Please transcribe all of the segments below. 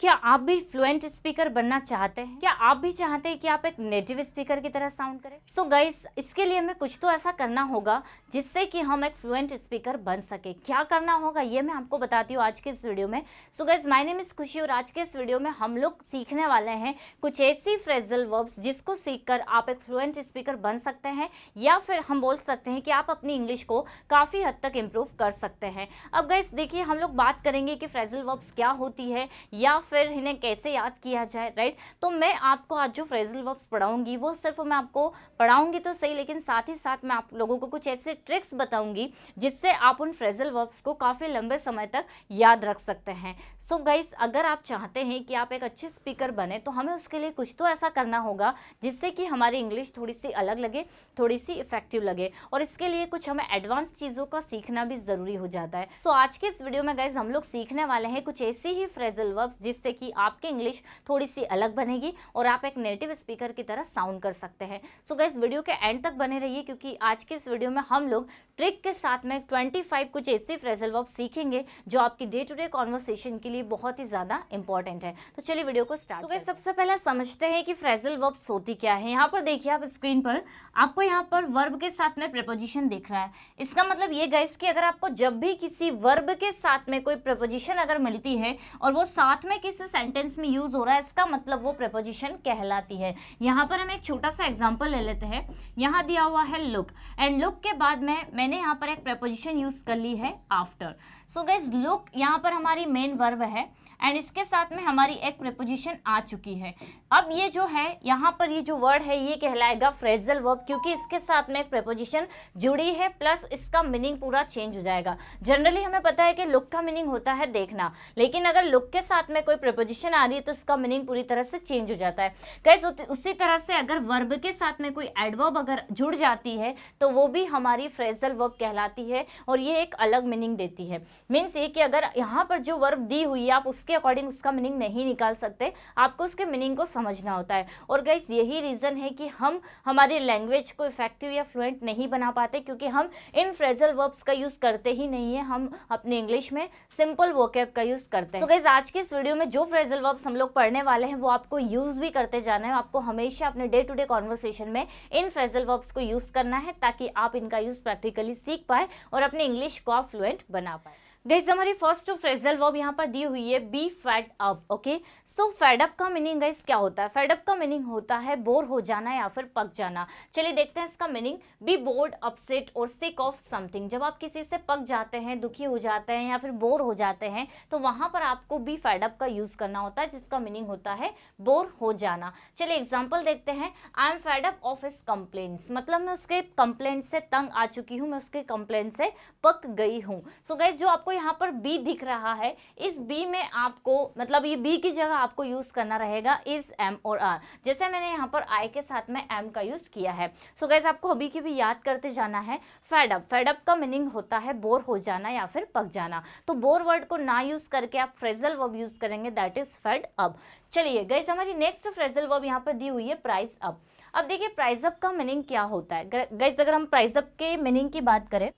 क्या आप भी फ्लुएंट स्पीकर बनना चाहते हैं? क्या आप भी चाहते हैं कि आप एक नेटिव स्पीकर की तरह साउंड करें? सो गाइस, इसके लिए हमें कुछ तो ऐसा करना होगा जिससे कि हम एक फ्लुएंट स्पीकर बन सके। क्या करना होगा ये मैं आपको बताती हूँ आज के इस वीडियो में। So guys, my name is खुशी और आज के इस वीडियो में हम लोग सीखने वाले हैं कुछ ऐसी फ्रेजल वर्ब्स जिसको सीखकर आप एक फ्लुएंट स्पीकर बन सकते हैं, या फिर हम बोल सकते हैं कि आप अपनी इंग्लिश को काफ़ी हद तक इम्प्रूव कर सकते हैं। अब गाइस देखिए, हम लोग बात करेंगे कि फ्रेजल वर्ब्स क्या होती है या फिर इन्हें कैसे याद किया जाए, राइट। तो मैं आपको आज जो फ्रेजल वर्ब्स पढ़ाऊंगी वो सिर्फ मैं आपको पढ़ाऊंगी तो सही, लेकिन साथ ही साथ मैं आप लोगों को कुछ ऐसे ट्रिक्स बताऊंगी जिससे आप उन फ्रेजल वर्ब्स को काफ़ी लंबे समय तक याद रख सकते हैं। सो गाइस, अगर आप चाहते हैं कि आप एक अच्छे स्पीकर बने तो हमें उसके लिए कुछ तो ऐसा करना होगा जिससे कि हमारी इंग्लिश थोड़ी सी अलग लगे, थोड़ी सी इफेक्टिव लगे, और इसके लिए कुछ हमें एडवांस चीज़ों का सीखना भी ज़रूरी हो जाता है। सो आज के इस वीडियो में गाइस हम लोग सीखने वाले हैं कुछ ऐसी ही फ्रेजल वर्ब्स जिससे कि आपकी इंग्लिश थोड़ी सी अलग बनेगी और आप एक नेटिव स्पीकर की तरह साउंड कर सकते हैं। सो गाइस, वीडियो के एंड तक बने रहिए क्योंकि आज के इस वीडियो में हम लोग ट्रिक के साथ में 25 कुछ ऐसे फ्रेजल वर्ब सीखेंगे जो आपकी डे टू डे कॉन्वर्सेशन के लिए बहुत ही ज़्यादा इंपॉर्टेंट है। तो चलिए वीडियो को स्टार्ट करते हैं। सबसे पहले समझते हैं कि फ्रेजल वर्ब्स होती क्या है। यहाँ पर देखिए, आप स्क्रीन पर आपको यहाँ पर वर्ब के साथ में प्रपोजिशन दिख रहा है। इसका मतलब ये गाइस कि अगर आपको जब भी किसी वर्ब के साथ में कोई प्रपोजिशन अगर मिलती है और वो साथ में किसी सेंटेंस में यूज हो रहा है, इसका मतलब वो प्रपोजिशन कहलाती है। यहाँ पर हम एक छोटा सा एग्जांपल ले लेते हैं। यहाँ दिया हुआ है लुक, एंड लुक के बाद में मैंने यहाँ पर एक प्रपोजिशन यूज कर ली है आफ्टर। सो गाइस, लुक यहाँ पर हमारी मेन वर्ब है एंड इसके साथ में हमारी एक प्रीपोजिशन आ चुकी है। अब ये जो है यहाँ पर ये जो वर्ड है ये कहलाएगा फ्रेजल वर्ब, क्योंकि इसके साथ में एक प्रीपोजिशन जुड़ी है प्लस इसका मीनिंग पूरा चेंज हो जाएगा। जनरली हमें पता है कि लुक का मीनिंग होता है देखना, लेकिन अगर लुक के साथ में कोई प्रीपोजिशन आ रही है तो इसका मीनिंग पूरी तरह से चेंज हो जाता है। कैसे? उसी तरह से अगर वर्ब के साथ में कोई एडवर्ब अगर जुड़ जाती है तो वो भी हमारी फ्रेजल वर्ब कहलाती है और ये एक अलग मीनिंग देती है। मीन्स ये कि अगर यहाँ पर जो वर्ब दी हुई है आप उसके अकॉर्डिंग उसका मीनिंग नहीं निकाल सकते, आपको उसके मीनिंग को समझना होता है। और गाइस, यही रीजन है कि हम हमारी लैंग्वेज को इफेक्टिव या फ्लुएंट नहीं बना पाते, क्योंकि हम इन फ्रेजल वर्ब्स का यूज करते ही नहीं है। हम अपने इंग्लिश में सिंपल वोकैब का यूज करते हैं। तो गाइस, आज के इस वीडियो में जो फ्रेजल वर्ब्स हम लोग पढ़ने वाले हैं वो आपको यूज भी करते जाना है। आपको हमेशा अपने डे टू डे कॉन्वर्सेशन में इन फ्रेजल वर्ब्स को यूज करना है ताकि आप इनका यूज प्रैक्टिकली सीख पाए और अपनी इंग्लिश को आप फ्लुएंट बना पाए। गाइस, हमारी फर्स्ट फ्रेजल वर्ब यहाँ पर दी हुई है be fed up. Okay, so fed up का मीनिंग गाइस क्या होता है? फेड अप का मीनिंग होता है बोर हो जाना या फिर पक जाना। चलिए देखते हैं इसका मीनिंग। बी बोर्ड, अपसेट और सिक ऑफ समथिंग। जब आप किसी से पक जाते हैं, दुखी हो जाते हैं या फिर बोर हो जाते हैं तो वहां पर आपको बी फेड अप का यूज करना होता है, जिसका मीनिंग होता है बोर हो जाना। चलिए एग्जाम्पल देखते हैं। I am fed up of his complaints, मतलब मैं उसके कंप्लेंट से तंग आ चुकी हूँ, मैं उसके कंप्लेंट से पक गई हूँ। सो गाइस, जो आपको यहाँ पर बी दिख रहा है, इस बी में आपको मतलब ये बी की जगह आपको यूज करना रहेगा इज, एम और आर। जैसे मैंने यहाँ पर आई के साथ में एम का यूज किया है। सो गाइस, आपको अभी की भी याद करते जाना है। फेड अप, फेड अप का मीनिंग होता है बोर हो जाना या फिर पक जाना। तो बोर वर्ड को ना यूज करके आप फ्रेजल वर्ब यूज करेंगे, दैट इज फेड अप। चलिए गाइस, हमारी नेक्स्ट फ्रेजल वर्ब यहाँ पर दी हुई है प्राइस अप। अब देखिए, प्राइस अप का मीनिंग क्या होता है गाइस। अगर हम प्राइस अप के मीनिंग की बात करें,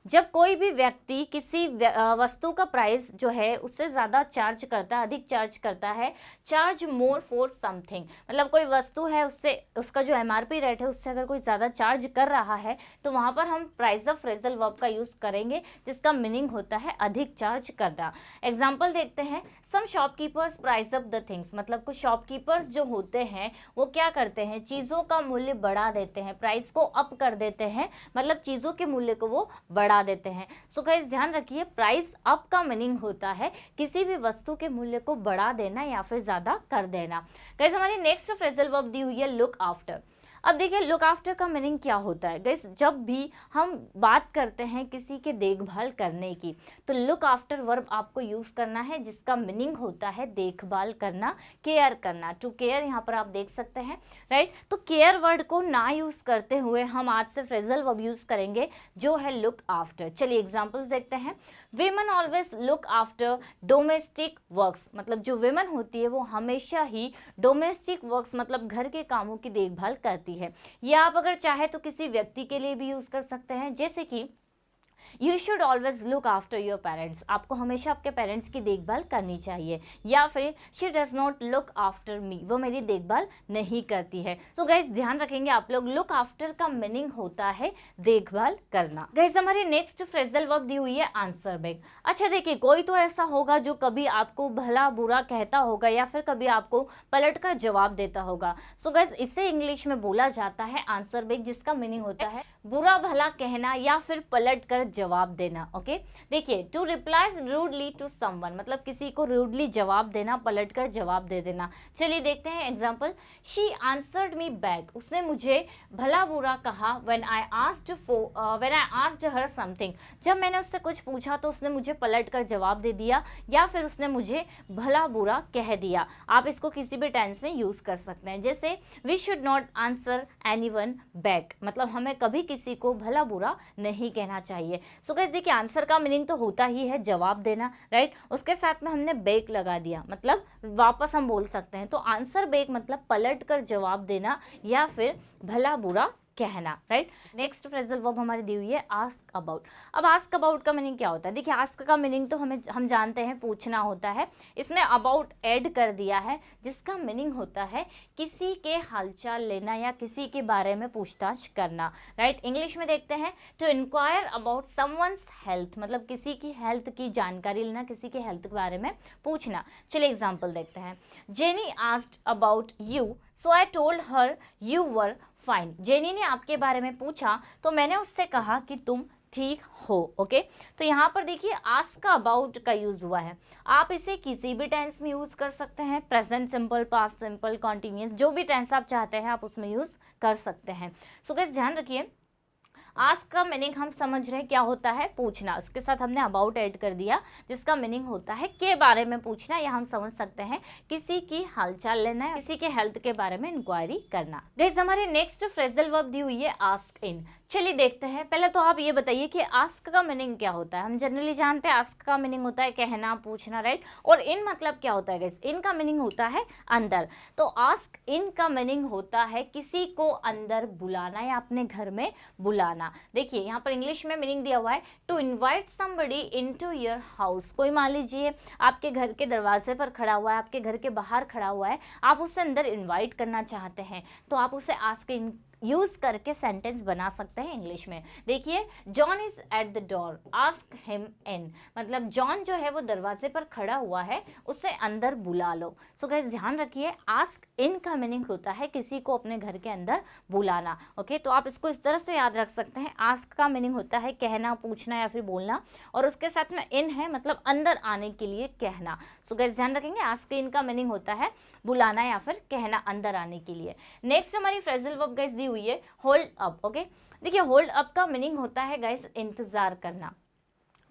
जब कोई भी व्यक्ति किसी वस्तु का प्राइस जो है उससे ज़्यादा चार्ज करता है, अधिक चार्ज करता है, चार्ज मोर फॉर समथिंग, मतलब कोई वस्तु है उससे उसका जो एमआरपी रेट है उससे अगर कोई ज़्यादा चार्ज कर रहा है तो वहाँ पर हम प्राइस अप फ्रेजल वर्ब का यूज़ करेंगे, जिसका मीनिंग होता है अधिक चार्ज करना। एग्जाम्पल देखते हैं। Some shopkeepers price up the things, मतलब कुछ शॉपकीपर्स जो होते हैं वो क्या करते हैं, चीज़ों का मूल्य बढ़ा देते हैं, प्राइस को अप कर देते हैं, मतलब चीज़ों के मूल्य को वो बढ़ा देते हैं। सो गाइस, ध्यान रखिए, प्राइस अप का मीनिंग होता है किसी भी वस्तु के मूल्य को बढ़ा देना या फिर ज्यादा कर देना। गाइस, हमारी नेक्स्ट फ्रेजल वर्ब दी हुई है लुक आफ्टर। अब देखिए, लुक आफ्टर का मीनिंग क्या होता है गाइस। जब भी हम बात करते हैं किसी के देखभाल करने की तो लुक आफ्टर वर्ब आपको यूज करना है, जिसका मीनिंग होता है देखभाल करना, केयर करना। टू केयर यहाँ पर आप देख सकते हैं, राइट। तो केयर वर्ड को ना यूज करते हुए हम आज से फ्रेजल वर्ब यूज करेंगे जो है लुक आफ्टर। चलिए एग्जांपल्स देखते हैं। Women always look after domestic works, मतलब जो वीमेन होती है वो हमेशा ही डोमेस्टिक वर्क्स मतलब घर के कामों की देखभाल करती है। या आप अगर चाहे तो किसी व्यक्ति के लिए भी यूज कर सकते हैं, जैसे कि you should always look after your parents, आपको हमेशा आपके पेरेंट्स की देखभाल करनी चाहिए। या फिर she does not look after me, वो मेरी देखभाल नहीं करती है। सो गाइस ध्यान रखेंगे आप लोग, लुक आफ्टर का मीनिंग होता है देखभाल करना। गाइस हमारी नेक्स्ट फ्रेजल वर्ब दी हुई है आंसर बैक। अच्छा देखिए, कोई तो ऐसा होगा जो कभी आपको भला बुरा कहता होगा या फिर कभी आपको पलट कर जवाब देता होगा। सो गाइस इसे इंग्लिश में बोला जाता है आंसर बैक, जिसका मीनिंग होता है बुरा भला कहना या फिर पलट कर जवाब देना। ओके देखिए, to reply rudely to someone, मतलब किसी को रूडली जवाब देना, पलट कर जवाब दे देना। चलिए देखते हैं example. She answered me back, उसने मुझे भला बुरा कहा। When I asked her something, जब मैंने उससे कुछ पूछा तो उसने मुझे पलट कर जवाब दे दिया या फिर उसने मुझे भला बुरा कह दिया। आप इसको किसी भी टेंस में यूज कर सकते हैं, जैसे we should not answer anyone back, मतलब हमें कभी किसी को भला बुरा नहीं कहना चाहिए। सो गाइस देखिए, आंसर का मीनिंग तो होता ही है जवाब देना, राइट। उसके साथ में हमने बैक लगा दिया, मतलब वापस हम बोल सकते हैं। तो आंसर बैक मतलब पलट कर जवाब देना या फिर भला बुरा कहना, राइट। नेक्स्ट फ्रेजल वर्ब हमारी दी हुई है आस्क अबाउट। अब आस्क अबाउट का मीनिंग क्या होता है? देखिए, आस्क का मीनिंग तो हम जानते हैं पूछना होता है। इसमें अबाउट ऐड कर दिया है, जिसका मीनिंग होता है किसी के हालचाल लेना या किसी के बारे में पूछताछ करना, राइट। इंग्लिश में देखते हैं, to inquire about someone's health, मतलब किसी की हेल्थ की जानकारी लेना, किसी के हेल्थ के बारे में पूछना। चलिए एग्जाम्पल देखते हैं। Jenny asked about you, so I told her you were fine. Jenny ने आपके बारे में पूछा तो मैंने उससे कहा कि तुम ठीक हो। ओके तो यहाँ पर देखिए आस्क का अबाउट का यूज हुआ है। आप इसे किसी भी टेंस में यूज कर सकते हैं, present simple, past simple, continuous, जो भी टेंस आप चाहते हैं आप उसमें यूज कर सकते हैं। सो गाइस ध्यान रखिए, आस्क का मीनिंग हम समझ रहे हैं क्या होता है, पूछना। उसके साथ हमने अबाउट ऐड कर दिया, जिसका मीनिंग होता है के बारे में पूछना, या हम समझ सकते हैं किसी की हालचाल लेना है, किसी के हेल्थ के बारे में इंक्वायरी करना। गाइस हमारी नेक्स्ट फ्रेजल वर्ब दी हुई है आस्क इन। चलिए देखते हैं। पहले तो आप ये बताइए कि आस्क का मीनिंग क्या होता है। हम जनरली जानते हैं आस्क का मीनिंग होता है कहना, पूछना, राइट। और इन मतलब क्या होता है गाइस? इन का मीनिंग होता है अंदर। तो आस्क इन का मीनिंग होता है किसी को अंदर बुलाना या अपने घर में बुलाना। देखिए यहाँ पर इंग्लिश में मीनिंग दिया हुआ है, to invite somebody into your house. कोई मान लीजिए आपके घर के दरवाजे पर खड़ा हुआ है, आपके घर के बाहर खड़ा हुआ है, आप उससे अंदर इनवाइट करना चाहते हैं, तो आप उसे आस्क इन यूज करके सेंटेंस बना सकते हैं इंग्लिश में। देखिए, John is at the door, ask him in, मतलब जॉन जो है वो दरवाजे पर खड़ा हुआ है, उसे अंदर बुला लो। सो गाइस ध्यान रखिए, आस्क इन का मीनिंग होता है किसी को अपने घर के अंदर बुलाना। ओके तो आप इसको इस तरह से याद रख सकते हैं। आस्क का मीनिंग होता है कहना, पूछना या फिर बोलना, और उसके साथ में इन है मतलब अंदर आने के लिए कहना। सो गाइस ध्यान रखेंगे, आस्क इन का मीनिंग होता है बुलाना या फिर कहना, अंदर आने के लिए। नेक्स्ट हमारी फ्रेजल वर्ब गाइस दी हुई है होल्ड अप। ओके देखिए, होल्ड अप का मीनिंग होता है गाइस इंतजार करना।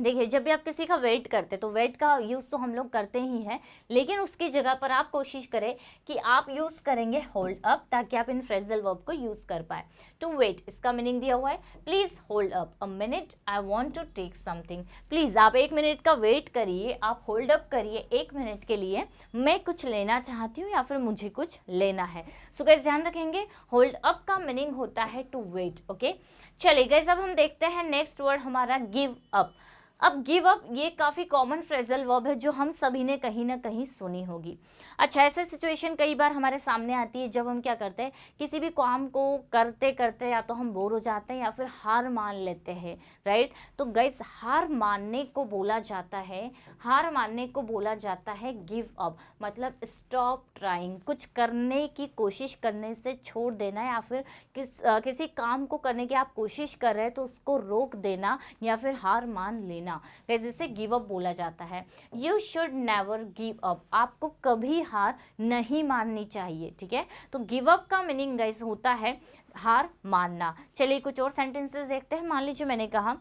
देखिए, जब भी आप किसी का वेट करते तो वेट का यूज़ तो हम लोग करते ही हैं, लेकिन उसकी जगह पर आप कोशिश करें कि आप यूज़ करेंगे होल्ड अप, ताकि आप इन फ्रेजल वर्ब को यूज़ कर पाए। टू वेट, इसका मीनिंग दिया हुआ है, please hold up a minute, I want to take something. Please आप 1 मिनट का वेट करिए, आप होल्ड अप करिए 1 मिनट के लिए, मैं कुछ लेना चाहती हूँ या फिर मुझे कुछ लेना है। सो गाइस ध्यान रखेंगे, होल्ड अप का मीनिंग होता है टू वेट। ओके चलिए गाइस, अब हम देखते हैं नेक्स्ट वर्ड हमारा गिव अप। अब गिव अप ये काफ़ी कॉमन फ्रेजल वर्ब है जो हम सभी ने कहीं ना कहीं सुनी होगी। अच्छा, ऐसे सिचुएशन कई बार हमारे सामने आती है जब हम क्या करते हैं, किसी भी काम को करते करते या तो हम बोर हो जाते हैं या फिर हार मान लेते हैं, राइट। तो गाइस हार मानने को बोला जाता है, हार मानने को बोला जाता है गिव अप, मतलब स्टॉप ट्राइंग, कुछ करने की कोशिश करने से छोड़ देना, या फिर किसी काम को करने की आप कोशिश कर रहे हैं तो उसको रोक देना या फिर हार मान लेना, जिसे गिव अप बोला जाता है। You should never give up, आपको कभी हार नहीं माननी चाहिए, ठीक है। तो गिव अप का मीनिंग गाइस होता है हार मानना। चलिए कुछ और सेंटेंसेस देखते हैं। मान लीजिए मैंने कहा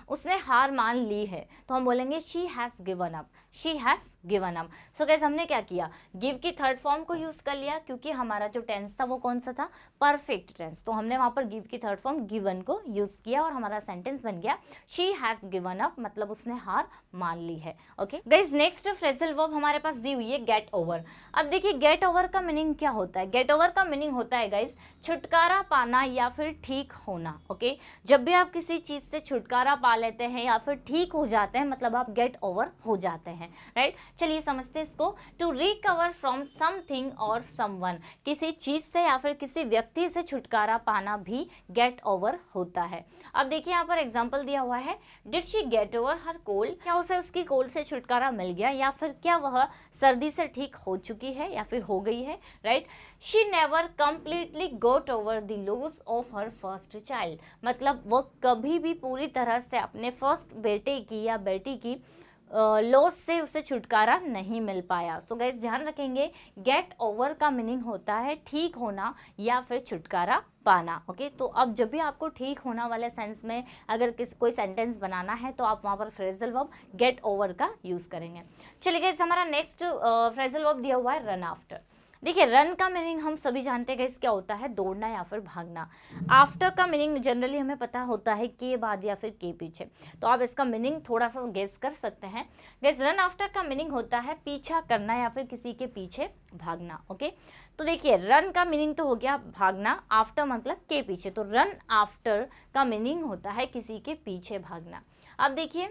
उसने हार मान ली है, तो हम बोलेंगे she has given up. She has given up. So guys हमने क्या किया, गिव की थर्ड फॉर्म को यूज कर लिया, क्योंकि हमारा जो टेंस था वो कौन सा था, परफेक्ट टेंस। तो हमने वहां पर गिव की थर्ड फॉर्म गिवन को यूज किया और हमारा सेंटेंस बन गया शी हैज गिवन अप, मतलब उसने हार मान ली है। Okay guys, next phrasal verb हमारे पास दी हुई है गेट ओवर। अब देखिए गेट ओवर का मीनिंग क्या होता है। गेट ओवर का मीनिंग होता है गाइस छुटकारा पाना या फिर ठीक होना। ओके, जब भी आप किसी चीज से छुटकारा पा लेते हैं या फिर ठीक हो जाते हैं, मतलब आप गेट ओवर हो जाते हैं, राइट। चलिए समझते हैं इसको। टू रिकवर फ्रॉम समथिंग और समवन, किसी चीज से या फिर किसी व्यक्ति से छुटकारा पाना भी गेट ओवर होता है। अब देखिए यहाँ पर एग्जांपल दिया हुआ है, did she get over her cold, क्या उसे उसकी कोल्ड से छुटकारा मिल गया या फिर क्या वह सर्दी से ठीक हो चुकी है या फिर हो गई है, right. She never completely got over the loss of her first child, मतलब वो कभी भी पूरी तरह से अपने फर्स्ट बेटे की या बेटी की लॉस से उसे छुटकारा नहीं मिल पाया। सो गाइस ध्यान रखेंगे, गेट ओवर का मीनिंग होता है ठीक होना या फिर छुटकारा पाना। ओके, तो अब जब भी आपको ठीक होना वाले सेंस में अगर कोई सेंटेंस बनाना है तो आप वहाँ पर फ्रेजल वर्ब गेट ओवर का यूज करेंगे। चलिए गाइस, हमारा नेक्स्ट फ्रेजल वर्ब दिया हुआ है रन आफ्टर। देखिए रन का मीनिंग हम सभी जानते हैं गाइस क्या होता है, दौड़ना या फिर भागना। आफ्टर का मीनिंग जनरली हमें पता होता है के बाद या फिर के पीछे, तो आप इसका मीनिंग थोड़ा सा गेस कर सकते हैं। गाइस रन आफ्टर का मीनिंग होता है पीछा करना या फिर किसी के पीछे भागना। ओके, तो देखिए रन का मीनिंग तो हो गया भागना, आफ्टर मतलब के पीछे, तो रन आफ्टर का मीनिंग होता है किसी के पीछे भागना। अब देखिए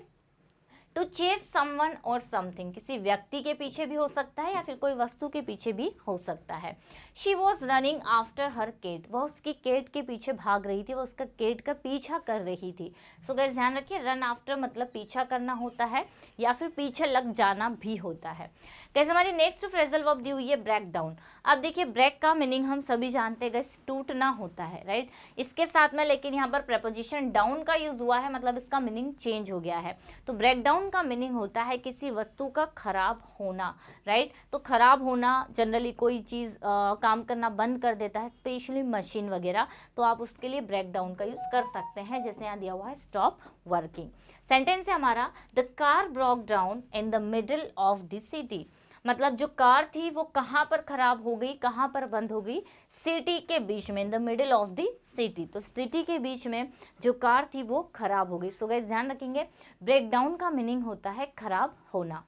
टू चेज समवन और समथिंग, किसी व्यक्ति के पीछे भी हो सकता है या फिर कोई वस्तु के पीछे भी हो सकता है। She was running after her cat, वह उसकी केट के पीछे भाग रही थी, वह उसका केट का पीछा कर रही थी। सो गाइस ध्यान रखिए, रन आफ्टर मतलब पीछा करना होता है या फिर पीछे लग जाना भी होता है। गाइस हमारी नेक्स्ट फ्रेजल वर्ब दी हुई है ब्रेक डाउन। अब देखिए ब्रेक का मीनिंग हम सभी जानते हैं गाइस टूटना होता है, राइट। इसके साथ में लेकिन यहाँ पर प्रेपोजिशन डाउन का यूज हुआ है, मतलब इसका मीनिंग चेंज हो गया है। तो ब्रेक डाउन का मीनिंग होता है किसी वस्तु का खराब होना, राइट। तो खराब होना जनरली कोई चीज़ काम करना बंद कर देता है, स्पेशली मशीन वगैरह, तो आप उसके लिए ब्रेक डाउन का यूज कर सकते हैं, जैसे यहाँ दिया हुआ है स्टॉप वर्किंग। सेंटेंस है हमारा, the car broke down in the middle of the city, मतलब जो कार थी वो कहाँ पर खराब हो गई, कहाँ पर बंद हो गई, सिटी के बीच में, in the middle of the city, तो सिटी के बीच में जो कार थी वो खराब हो गई। सो गाइस ध्यान रखेंगे, ब्रेक डाउन का मीनिंग होता है खराब होना।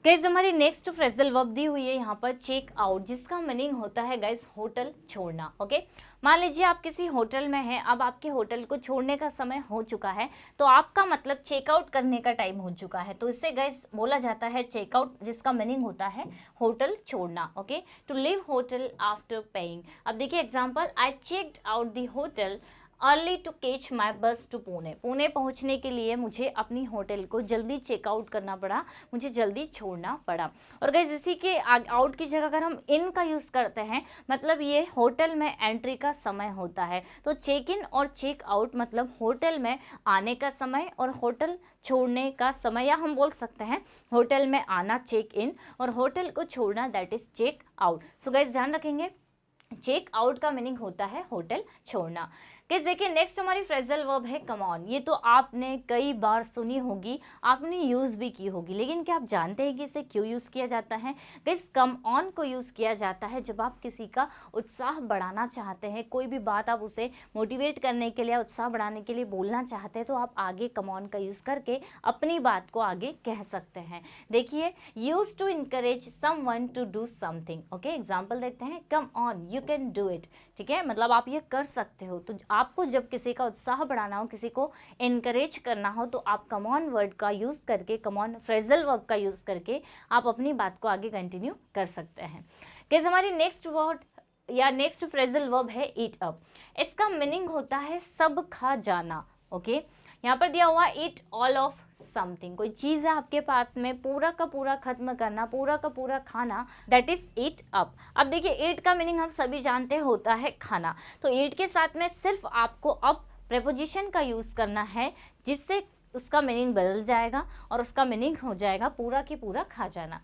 गाइस हमारी नेक्स्ट फ्रेजल वर्ब दी हुई है यहाँ पर चेक आउट, जिसका मीनिंग होता है गाइस होटल छोड़ना। ओके, मान लीजिए आप किसी होटल में हैं, अब आपके होटल को छोड़ने का समय हो चुका है, तो आपका मतलब चेकआउट करने का टाइम हो चुका है, तो इससे गाइस बोला जाता है चेकआउट, जिसका मीनिंग होता है होटल छोड़ना। Okay, to leave hotel after paying. अब देखिए example, I checked out the hotel early to catch my bus to Pune, Pune पहुंचने के लिए मुझे अपनी होटल को जल्दी चेकआउट करना पड़ा, मुझे जल्दी छोड़ना पड़ा। और गाइस इसी के आउट की जगह अगर हम इन का यूज़ करते हैं, मतलब ये होटल में एंट्री का समय होता है, तो चेक इन और चेक आउट मतलब होटल में आने का समय और होटल छोड़ने का समय, या हम बोल सकते हैं होटल में आना चेक इन और होटल को छोड़ना that is check out. So guys ध्यान रखेंगे, चेक आउट का मीनिंग होता है होटल छोड़ना। गाइस देखिए नेक्स्ट हमारी फ्रेजल वर्ब है कम ऑन। ये तो आपने कई बार सुनी होगी, आपने यूज़ भी की होगी, लेकिन क्या आप जानते हैं कि इसे क्यों यूज़ किया जाता है। गाइस कम ऑन को यूज़ किया जाता है जब आप किसी का उत्साह बढ़ाना चाहते हैं, कोई भी बात आप उसे मोटिवेट करने के लिए, उत्साह बढ़ाने के लिए बोलना चाहते हैं, तो आप आगे कम ऑन का यूज़ करके अपनी बात को आगे कह सकते हैं। देखिए use to encourage someone to do something. Okay, example देखते हैं, come on you can do it, ठीक है, मतलब आप ये कर सकते हो। तो आपको जब किसी का उत्साह बढ़ाना हो, किसी को इनकरेज करना हो, तो आप कम ऑन वर्ड का यूज़ करके, कम ऑन फ्रेजल वर्ब का यूज़ करके आप अपनी बात को आगे कंटिन्यू कर सकते हैं। गाइस हमारी नेक्स्ट वर्ड या नेक्स्ट फ्रेजल वर्ब है ईट अप। इसका मीनिंग होता है सब खा जाना। ओके, यहाँ पर दिया हुआ ईट ऑल ऑफ समथिंग, कोई चीज़ है आपके पास में, पूरा का पूरा खत्म करना, पूरा का पूरा खाना, दैट इज ईट अप। अब देखिए ईट का मीनिंग हम सभी जानते हैं होता है खाना, तो ईट के साथ में सिर्फ आपको अप प्रेपोजिशन का यूज़ करना है, जिससे उसका मीनिंग बदल जाएगा और उसका मीनिंग हो जाएगा पूरा की पूरा खा जाना।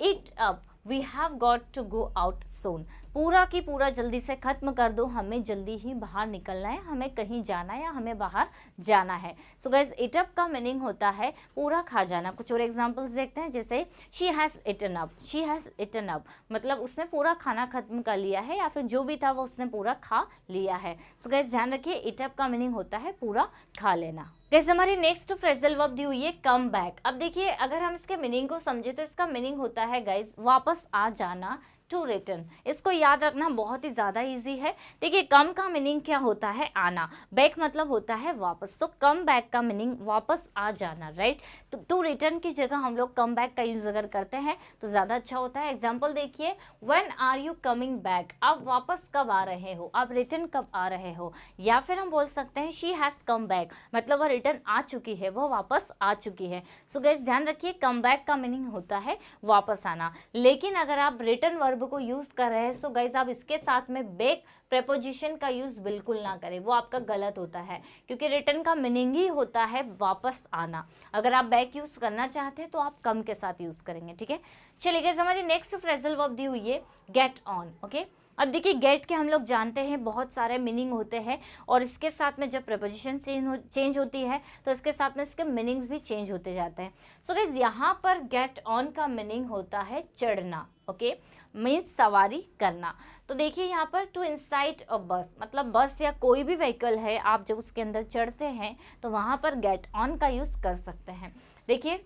Eat up, we have got to go out soon. पूरा की पूरा जल्दी से खत्म कर दो, हमें जल्दी ही बाहर निकलना है, हमें कहीं जाना है या हमें बाहर जाना है। सो गाइज इट अप का मीनिंग होता है पूरा खा जाना। कुछ और एग्जांपल्स देखते हैं, जैसे she has eaten up, she has eaten up मतलब उसने पूरा खाना खत्म कर लिया है या फिर जो भी था वो उसने पूरा खा लिया है। सो गाइज ध्यान रखिए इट अप का मीनिंग होता है पूरा खा लेना। जैसे हमारी नेक्स्ट फ्रेजल वर्ब दी हुई है कम बैक। अब देखिए अगर हम इसके मीनिंग को समझे तो इसका मीनिंग होता है गाइज वापस आ जाना, टू रिटर्न। इसको याद रखना बहुत ही ज़्यादा इजी है। देखिए कम का मीनिंग क्या होता है, आना, बैक मतलब होता है वापस, तो कम बैक का मीनिंग वापस आ जाना, राइट। तो टू रिटर्न की जगह हम लोग कम बैक का यूज अगर करते हैं तो ज़्यादा अच्छा होता है। एग्जाम्पल देखिए, when are you coming back, आप वापस कब आ रहे हो, आप रिटर्न कब आ रहे हो। या फिर हम बोल सकते हैं शी हैज़ कम बैक, मतलब वह रिटर्न आ चुकी है, वह वापस आ चुकी है। सो गाइस ध्यान रखिए कम बैक का मीनिंग होता है वापस आना। लेकिन अगर आप रिटर्न वर्ब को यूज कर रहे हैं सो गाइस आप इसके साथ में बैक प्रेपोजिशन का यूज बिल्कुल ना करें, वो आपका गलत होता है, क्योंकि रिटर्न का मीनिंग ही होता है वापस आना। अगर आप बैक यूज करना चाहते हैं तो आप कम के साथ यूज करेंगे, ठीक है। चलिए गाइस हमारी नेक्स्ट फ्रेजल वर्ब दी हुई है गेट ऑन, ओके। अब देखिए गेट के हम लोग जानते हैं बहुत सारे मीनिंग होते हैं और इसके साथ में जब प्रपोजिशन चेंज होती है तो इसके साथ में इसके मीनिंग्स भी चेंज होते जाते हैं। सो गाइस यहाँ पर गेट ऑन का मीनिंग होता है चढ़ना, ओके, मीन्स सवारी करना। तो देखिए यहाँ पर टू इनसाइड अ बस, मतलब बस या कोई भी व्हीकल है, आप जब उसके अंदर चढ़ते हैं तो वहाँ पर गेट ऑन का यूज कर सकते हैं। देखिए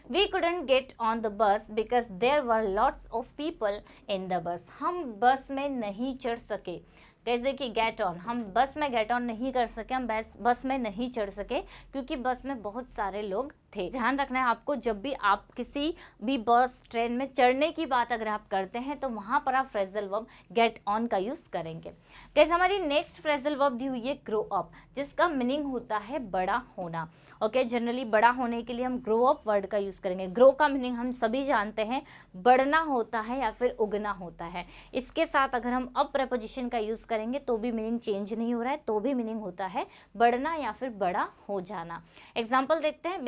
We couldn't get on the bus because there were lots of people in the bus. हम बस में नहीं चढ़ सके। जैसे कि गेट ऑन, हम बस में गेट ऑन नहीं कर सके, हम बस में नहीं चढ़ सके क्योंकि बस में बहुत सारे लोग थे। ध्यान रखना है आपको, जब भी आप किसी भी बस ट्रेन में चढ़ने की बात अगर आप करते हैं तो वहाँ पर आप फ्रेजल वर्ब गेट ऑन का यूज़ करेंगे। गाइस हमारी नेक्स्ट फ्रेजल वर्ब दी हुई है ग्रो अप, जिसका मीनिंग होता है बड़ा होना, ओके। जनरली बड़ा होने के लिए हम ग्रो अप वर्ड का यूज़ करेंगे। ग्रो का मीनिंग हम सभी जानते हैं बढ़ना होता है या फिर उगना होता है। इसके साथ अगर हम अप प्रपोजिशन का यूज़ करेंगे तो भी मीनिंग चेंज नहीं हो रहा है, तो भी मीनिंग होता है बढ़ना या फिर बड़ा हो जाना। एग्जाम्पल देखते हैं,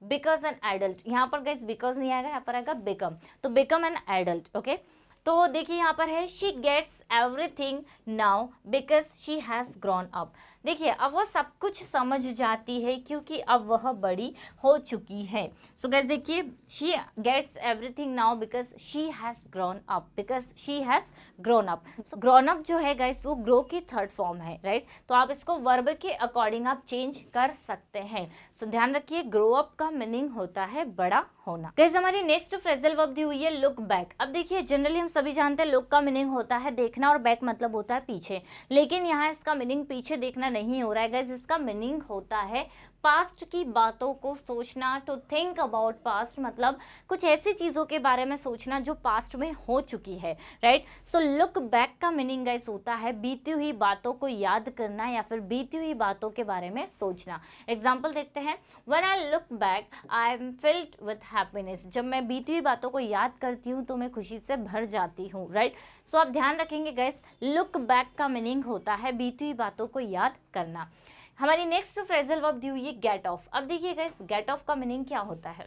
बिकॉज एन एडल्ट, यहाँ पर गाइस बिकॉज नहीं आएगा, यहाँ पर आएगा बिकम, तो बिकम एन एडल्ट, ओके। तो देखिए यहाँ पर है she gets everything now because she has grown up. देखिए अब वह सब कुछ समझ जाती है क्योंकि अब वह बड़ी हो चुकी है। सो गाइस देखिए she gets everything now because she has grown up, because she has grown up. So grown up जो है गाइस वो ग्रो की थर्ड फॉर्म है, राइट। तो आप इसको वर्ब के अकॉर्डिंग आप चेंज कर सकते हैं। सो ध्यान रखिए ग्रो अप का मीनिंग होता है बड़ा होना। गाइस हमारी नेक्स्ट फ्रेजल वर्ब दी हुई है लुक बैक। अब देखिए जनरली हम सभी जानते हैं लुक का मीनिंग होता है देखना और बैक मतलब होता है पीछे, लेकिन यहाँ इसका मीनिंग पीछे देखना नहीं हो रहा है गाइस, इसका मीनिंग होता है पास्ट की बातों को सोचना। टू थिंक अबाउट पास्ट मतलब कुछ ऐसी चीज़ों के बारे में सोचना जो पास्ट में हो चुकी है, राइट। सो लुक बैक का मीनिंग गाइस होता है बीती हुई बातों को याद करना या फिर बीती हुई बातों के बारे में सोचना। एग्जाम्पल देखते हैं, when I look back I am filled with happiness. जब मैं बीती हुई बातों को याद करती हूँ तो मैं खुशी से भर जाती हूँ, राइट। सो आप ध्यान रखेंगे गाइस लुक बैक का मीनिंग होता है बीती हुई बातों को याद करना। हमारी नेक्स्ट फ्रेजल वर्ब दी हुई है गेट ऑफ। अब देखिए गाइस गेट ऑफ का मीनिंग क्या होता है।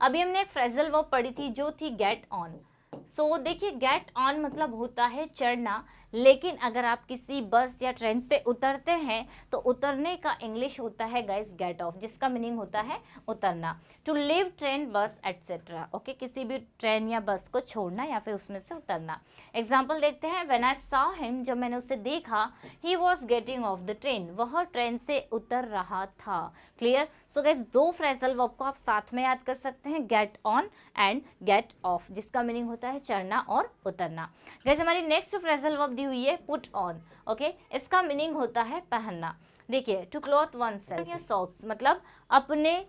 अभी हमने एक फ्रेजल वर्ब पढ़ी थी जो थी गेट ऑन। सो देखिए गेट ऑन मतलब होता है चढ़ना, लेकिन अगर आप किसी बस या ट्रेन से उतरते हैं तो उतरने का इंग्लिश होता है गाइस गेट ऑफ, जिसका मीनिंग होता है उतरना। To leave train bus etcetera, okay, किसी भी ट्रेन या बस को छोड़ना या फिर उसमें से उतरना। एग्जाम्पल देखते हैं, व्हेन आई सॉ हिम, जब मैंने उसे देखा, he was getting off the train, वह ट्रेन से उतर रहा था। क्लियर। सो गाइस दो फ्रेजल वर्ब को आप साथ में याद कर सकते हैं, get on and get off, जिसका मीनिंग होता है चढ़ना और उतरना। गाइस हमारी नेक्स्ट फ्रेजल वर्ब दी हुई है पुट ऑन, ओके। इसका मीनिंग होता है पहनना। देखिए to clothe one self, socks मतलब अपने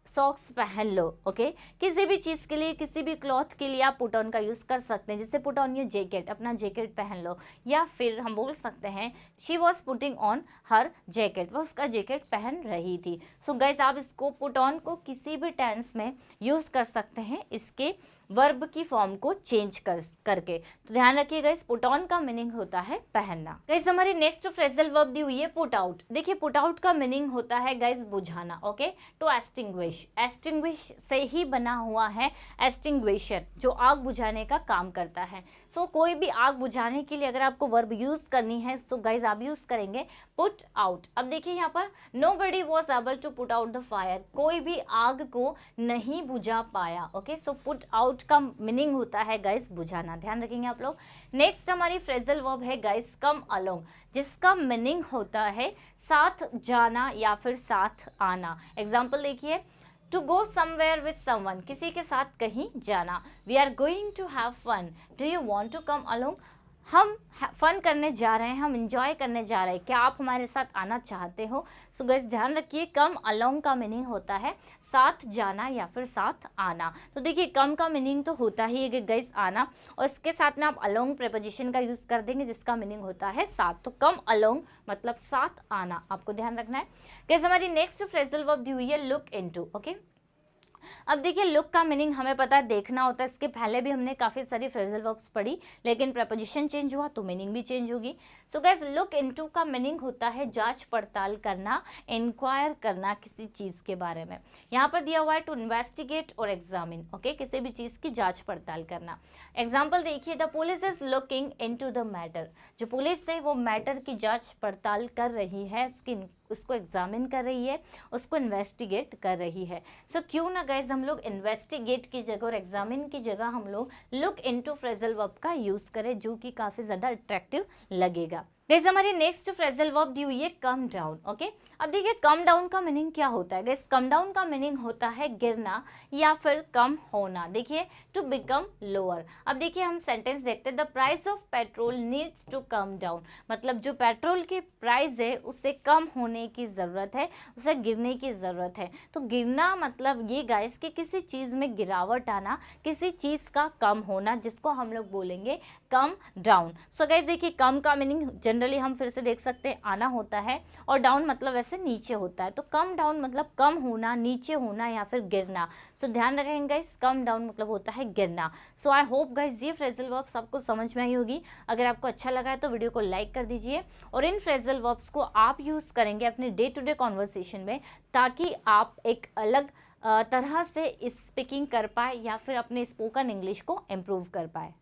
सॉक्स पहन लो, ओके। किसी भी चीज़ के लिए, किसी भी क्लॉथ के लिए आप पुट ऑन का यूज़ कर सकते हैं। जैसे पुट ऑन योर जैकेट, अपना जैकेट पहन लो, या फिर हम बोल सकते हैं she was putting on her jacket, वो उसका जैकेट पहन रही थी। सो गाइज आप इसको पुट ऑन को किसी भी टेंस में यूज़ कर सकते हैं इसके वर्ब की फॉर्म को चेंज करके। तो ध्यान रखिएगा, इस पुट ऑन का मीनिंग होता है पहनना। गाइस हमारी नेक्स्ट फ्रेजल वर्ब दी हुई है पुट आउट। देखिए पुट आउट का मीनिंग होता है गाइस बुझाना, ओके। टू एक्सटिंग्विश, एक्सटिंग्विश से ही बना हुआ है एक्सटिंग्विशर, जो आग बुझाने का काम करता है। सो कोई भी आग बुझाने के लिए अगर आपको वर्ब यूज करनी है सो गाइस आप यूज करेंगे पुट आउट। अब देखिए यहाँ पर nobody was able to put out the fire, कोई भी आग को नहीं बुझा पाया, ओके। सो पुट आउट का मीनिंग होता है गाइस बुझाना, ध्यान रखेंगे आप लोग। नेक्स्ट हमारी फ्रेजल वर्ब है गाइस कम अलोंग, जिसका मीनिंग होता है साथ जाना या फिर साथ आना। एग्जाम्पल देखिए, to go somewhere with someone, किसी के साथ कहीं जाना। We are going to have fun, do you want to come along, हम फन करने जा रहे हैं, हम इंजॉय करने जा रहे हैं, क्या आप हमारे साथ आना चाहते हो। सो गाइस ध्यान रखिए, कम अलोंग का मीनिंग होता है साथ जाना या फिर साथ आना। तो देखिए कम का मीनिंग तो होता ही है गाइस आना, और इसके साथ में आप अलोंग प्रेपोजिशन का यूज कर देंगे जिसका मीनिंग होता है साथ। तो कम अलोंग मतलब साथ आना, आपको ध्यान रखना है। गाइस हमारी नेक्स्ट फ्रेजल वर्ब दी हुई है लुक इनटू, ओके। अब देखिए लुक का मीनिंग हमें पता है देखना होता है, इसके पहले भी हमने काफ़ी सारी फ्रेजल वर्ब्स पढ़ी, लेकिन प्रपोजिशन चेंज हुआ तो मीनिंग भी चेंज होगी। सो गाइस लुक इनटू का मीनिंग होता है जांच पड़ताल करना, इंक्वायर करना किसी चीज़ के बारे में। यहाँ पर दिया हुआ है टू इन्वेस्टिगेट और एग्जामिन, ओके, किसी भी चीज़ की जांच पड़ताल करना। एग्जाम्पल देखिए, the police is looking into the matter, जो पुलिस है वो मैटर की जांच पड़ताल कर रही है, उसको एग्जामिन कर रही है, उसको इन्वेस्टिगेट कर रही है। सो क्यों ना गाइज हम लोग इन्वेस्टिगेट की जगह और एग्जामिन की जगह हम लोग लुक इनटू फ्रेजल वर्ब का यूज करें, जो कि काफी ज्यादा अट्रैक्टिव लगेगा। गाइस हमारी नेक्स्ट फ्रेजल वर्ब दी हुई है कम डाउन, ओके। अब देखिए कम डाउन का मीनिंग क्या होता है गाइस, कम डाउन का मीनिंग होता है गिरना या फिर कम होना। देखिए टू बिकम लोअर। अब देखिए हम सेंटेंस देखते हैं, the price of petrol needs to come down, मतलब जो पेट्रोल की प्राइस है उससे कम होने की ज़रूरत है, उसे गिरने की ज़रूरत है। तो गिरना मतलब ये गाइस कि किसी चीज़ में गिरावट आना, किसी चीज़ का कम होना, जिसको हम लोग बोलेंगे कम डाउन। सो गाइस देखिए कम का मीनिंग जनरली हम फिर से देख सकते हैं आना होता है, और डाउन मतलब वैसे नीचे होता है। तो कम डाउन मतलब कम होना, नीचे होना या फिर गिरना। सो ध्यान रखेंगे गाइस, कम डाउन मतलब होता है गिरना। सो आई होप गाइस ये फ्रेजल वर्ब्स आपको समझ में आई होगी। अगर आपको अच्छा लगा है तो वीडियो को लाइक कर दीजिए, और इन फ्रेजल वर्ब्स को आप यूज़ करेंगे अपने डे टू डे कॉन्वर्सेशन में, ताकि आप एक अलग तरह से स्पीकिंग कर पाए या फिर अपने स्पोकन इंग्लिश को इम्प्रूव कर पाए।